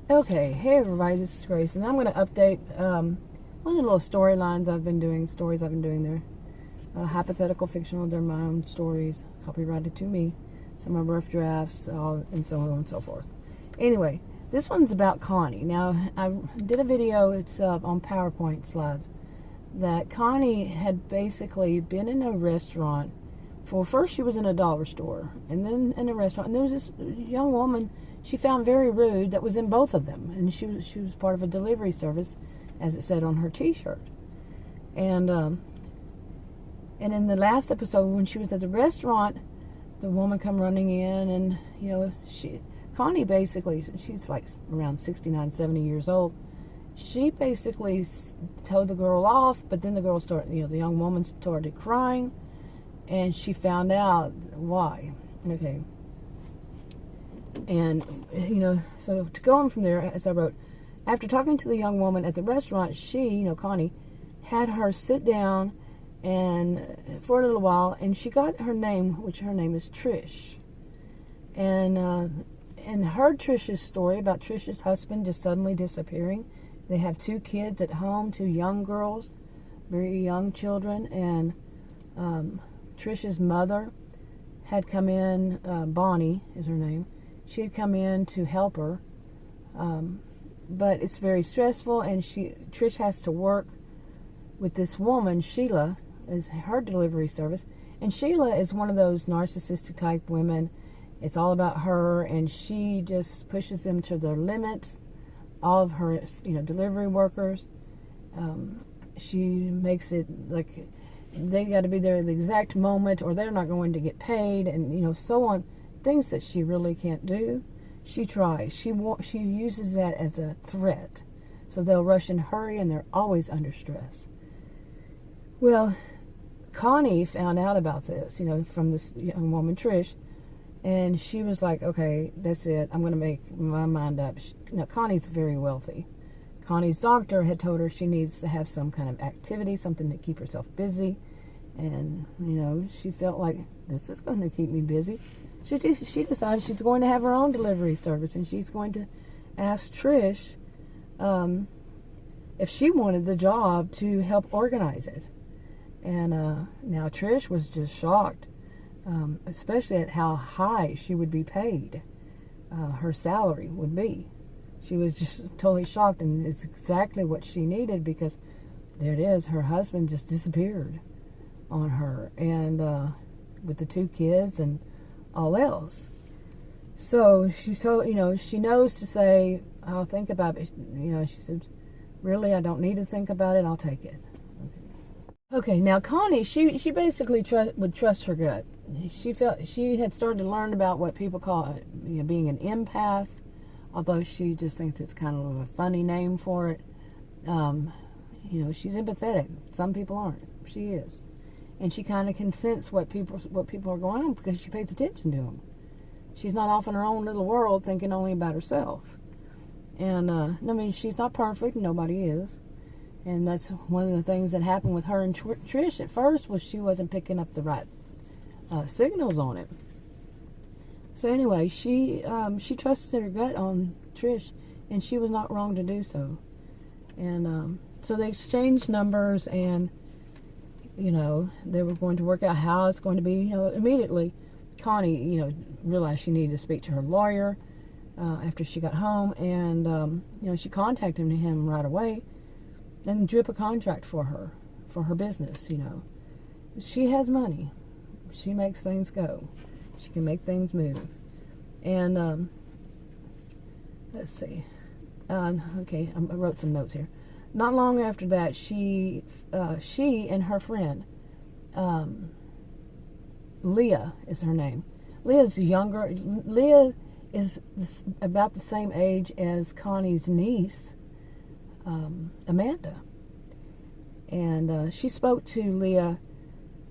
Okay, hey everybody, this is Grace, and I'm going to update one of the little storylines I've been doing, stories I've been doing there. Hypothetical-fictional, they're my own stories, copyrighted to me, some are rough drafts, and so on and so forth. Anyway, this one's about Connie. Now, I did a video, it's on PowerPoint slides, that Connie had basically been in a restaurant. First she was in a dollar store, and then in a restaurant, and there was this young woman she found very rude that was in both of them, and she was part of a delivery service, as it said on her t-shirt. And in the last episode, when she was at the restaurant, the woman come running in, and Connie basically, she's like around 69, 70 years old. She basically told the girl off, but then the girl started, the young woman started crying, and she found out why. Okay. And, so to go on from there, as I wrote, after talking to the young woman at the restaurant, she, Connie, had her sit down and for a little while, and she got her name, which her name is Trish. And heard Trish's story about Trish's husband just suddenly disappearing. They have 2 kids at home, 2 young girls, very young children, and Trish's mother had come in, Bonnie is her name. She had come in to help her, but it's very stressful, and Trish has to work with this woman, Sheila, is her delivery service, and Sheila is one of those narcissistic type women. It's all about her, and she just pushes them to their limits. All of her, delivery workers, she makes it like they got to be there at the exact moment, or they're not going to get paid, and so on. Things that she really can't do, she tries. She uses that as a threat. So they'll rush and hurry, and they're always under stress. Well, Connie found out about this, from this young woman, Trish, and she was like, okay, that's it. I'm going to make my mind up. Now, Connie's very wealthy. Connie's doctor had told her she needs to have some kind of activity, something to keep herself busy. And, she felt like, this is going to keep me busy. She decided she's going to have her own delivery service, and she's going to ask Trish if she wanted the job to help organize it. And now Trish was just shocked, especially at how high she would be paid, her salary would be. She was just totally shocked, and it's exactly what she needed, because there it is, her husband just disappeared on her, and with the 2 kids and all else. So she told, she knows to say, I'll think about it. She said, really, I don't need to think about it, I'll take it. Okay, now Connie, she basically would trust her gut. She had started to learn about what people call being an empath, although she just thinks it's kind of a funny name for it. She's empathetic. Some people aren't. She is. And she kind of can sense what people are going on, because she pays attention to them. She's not off in her own little world thinking only about herself. And she's not perfect. Nobody is. And that's one of the things that happened with her and Trish at first, was she wasn't picking up the right signals on it. So anyway, she trusted her gut on Trish, and she was not wrong to do so. And so they exchanged numbers, and they were going to work out how it's going to be. Immediately, Connie, realized she needed to speak to her lawyer after she got home, and she contacted him right away and drew up a contract for her business. She has money. She makes things go. She can make things move. And let's see. Okay, I wrote some notes here. Not long after that, she and her friend, Leah is her name. Leah's younger. Leah is about the same age as Connie's niece, Amanda. And she spoke to Leah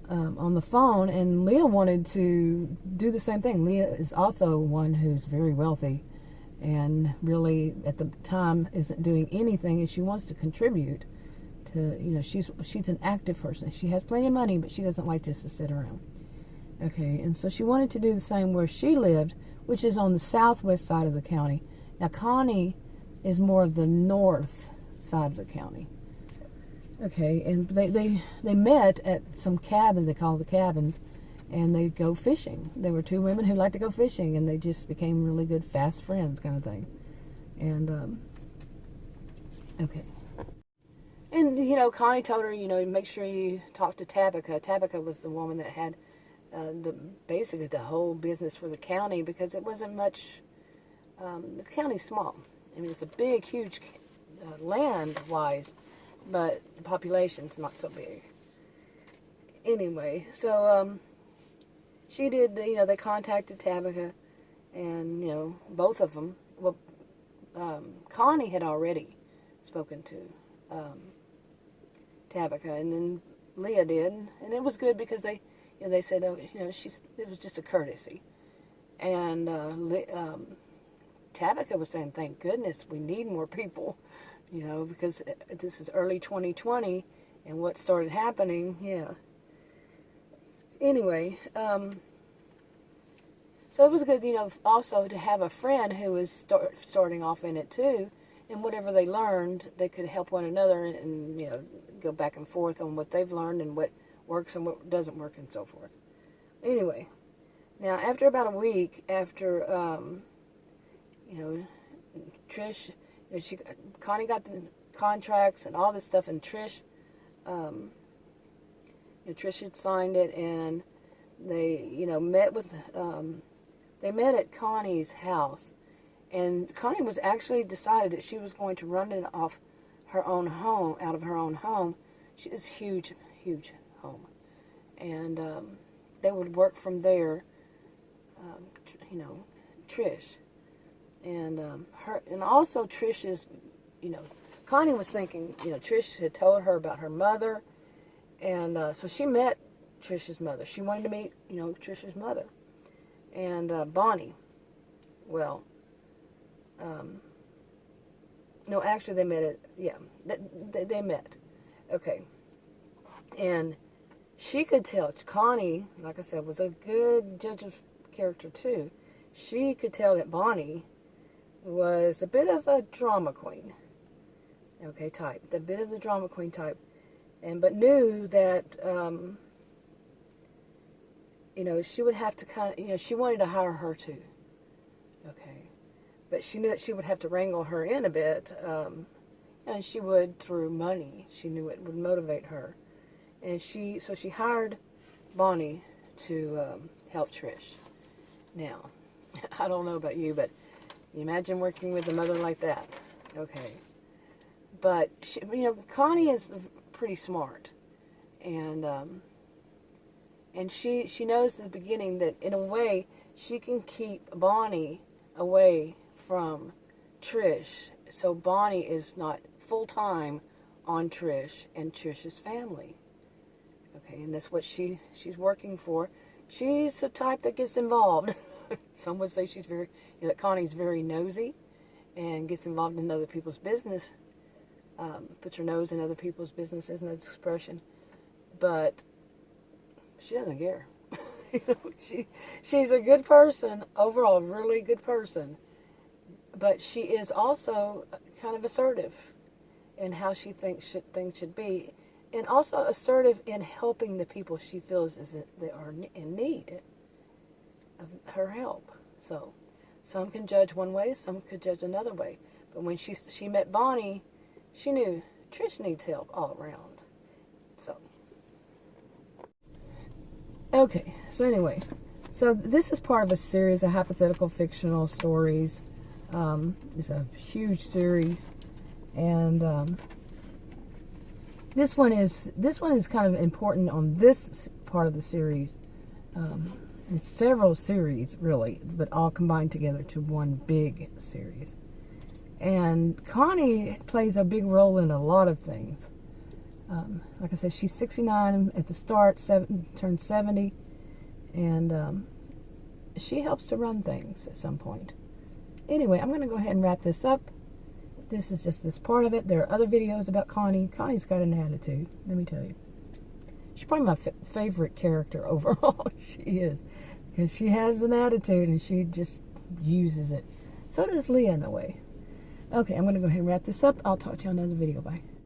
on the phone, and Leah wanted to do the same thing. Leah is also one who's very wealthy, and really at the time isn't doing anything, and she wants to contribute to, she's an active person. She has plenty of money, but she doesn't like just to sit around. Okay, and so she wanted to do the same where she lived, which is on the southwest side of the county. Now Connie is more of the north side of the county. Okay, and they met at some cabin, they call the cabins, and they go fishing. There were two women who liked to go fishing, and they just became really good, fast friends kind of thing. And, okay. And, you know, Connie told her, you know, make sure you talk to Tabitha. Tabitha was the woman that had basically the whole business for the county, because it wasn't much, the county's small. I mean, it's a big, huge land-wise, but the population's not so big. Anyway, so she did, you know, they contacted Tabitha, and, you know, both of them, well, Connie had already spoken to Tabitha, and then Leah did, and it was good because they, you know, they said, oh, you know, it was just a courtesy. And Tabitha was saying, thank goodness we need more people, you know, because this is early 2020, and what started happening, yeah. Anyway, so it was good, you know, also to have a friend who was starting off in it too, and whatever they learned, they could help one another and, you know, go back and forth on what they've learned and what works and what doesn't work and so forth. Anyway, now after about a week, after, you know, Trish, you know, Connie got the contracts and all this stuff, and Trish, you know, Trish had signed it, and they, you know, met with, they met at Connie's house, and Connie was actually decided that she was going to run it off her own home, out of her own home. She has huge, huge home, and they would work from there, you know, Trish, and her, and also Trish's, you know, Connie was thinking, you know, Trish had told her about her mother, and so she met Trish's mother. She wanted to meet, you know, Trish's mother. And Bonnie, well, no, actually they met at, yeah, they met. Okay. And she could tell, Connie, like I said, was a good judge of character too. She could tell that Bonnie was a bit of a drama queen. Okay, type. A bit of the drama queen type. But knew that, you know, she would have to kind of, you know, she wanted to hire her too. Okay. But she knew that she would have to wrangle her in a bit, and she would through money. She knew it would motivate her. And so she hired Bonnie to help Trish. Now, I don't know about you, but imagine working with a mother like that. Okay. But, she, you know, Connie is pretty smart, and she knows at the beginning that in a way she can keep Bonnie away from Trish, so Bonnie is not full-time on Trish and Trish's family. Okay, and that's what she's working for. She's the type that gets involved. Some would say she's very, you know, that Connie's very nosy and gets involved in other people's business. Puts her nose in other people's business, isn't that expression? But she doesn't care. You know, she's a good person, overall, really good person. But she is also kind of assertive in how she thinks things should be, and also assertive in helping the people she feels they are in need of her help. So some can judge one way, some could judge another way. But when she met Bonnie, she knew Trish needs help all around. So, okay, so anyway, so this is part of a series of hypothetical fictional stories. It's a huge series, and this one is kind of important on this part of the series. It's several series really, but all combined together to one big series. And Connie plays a big role in a lot of things. Like I said, she's 69 at the start, turned 70, and she helps to run things at some point. Anyway, I'm going to go ahead and wrap this up. This is just this part of it. There are other videos about Connie. Connie's got an attitude, let me tell you. She's probably my favorite character overall. She is. Because she has an attitude and she just uses it. So does Leah in a way. Okay, I'm going to go ahead and wrap this up. I'll talk to you on another video. Bye.